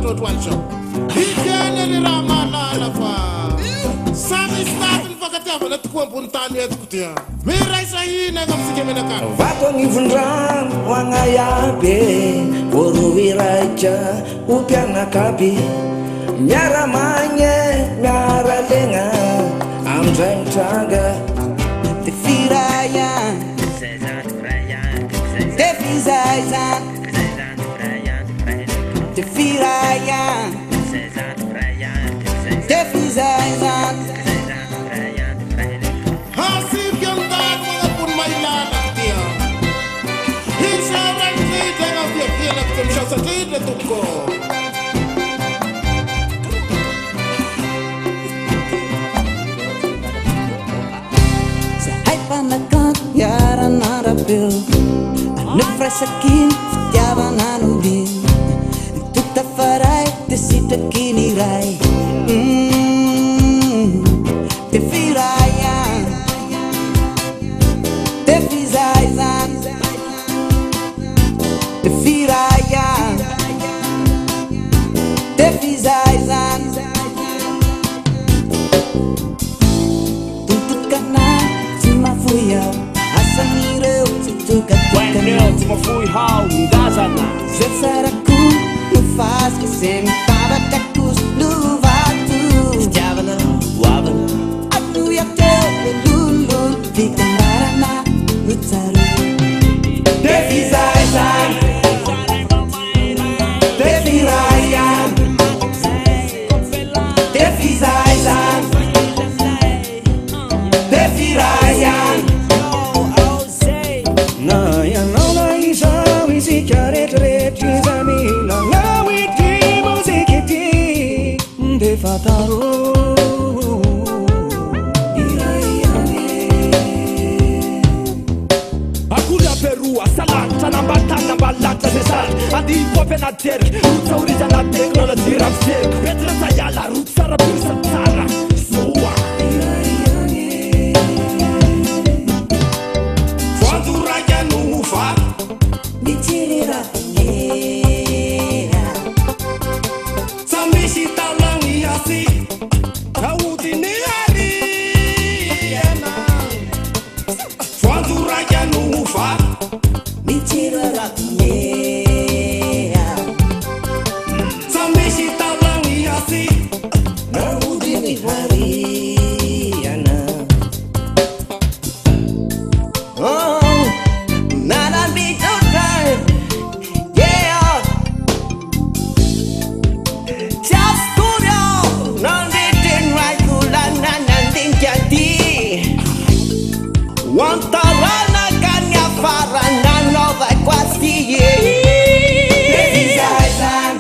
tot one shot. Ikene ramana la fa. Sami staten vakatava na tukumputani etukutia. Mira sahi na gamsike menaka. Vatongi vundran wangayabe Uruwiraja upiana kabi Nyara manye nyara lenga Amzang traga Tefiraya Tefizaiza Tefiraya Tefizaiza Hasib yang dan mengapun mailana dia. Insyaallah kita ngapia kena kumsha sakit tuko. Sahai panakat yara narapil Nefrasakin setiawa nanubin Tukta farai desita kini rai Tefiraya Tefizaizan Tefiraya Tefizaizan Tuntut kana Tumafuyau Asal nireu Tutukat Bueno, tumafuyau Ngazana Zetsaraku Nufaz Kesem Tabatakus Luvatu Setiawana Wabana Atu yakte Lulul Vikan barana Utsaru Tefizaizan Tefirayan Tefizaizan Tefirayan Na ya na isa wisi kare tre tizamila na witi muzikiti de fataro Akula Perua, Salanta, Nambatana, Balanta, Cesar, Adi Popena Terk, Roots Original Technology, Ramsek, Petra Sayala, Roots Sarabur Santara, Soa. Quando raia no fa, me tire da fogueira sambishi talangi asi, kauti ni ariana. Quando raia no fa, me tire da fogueira sambishi talangi asi, kauti ni ariana. Oh, nada me tocar, yeah. Just studio, nandi tin right kulan nandi jadi. Wantarana kanya farana nova kwasti. Tefizaizan,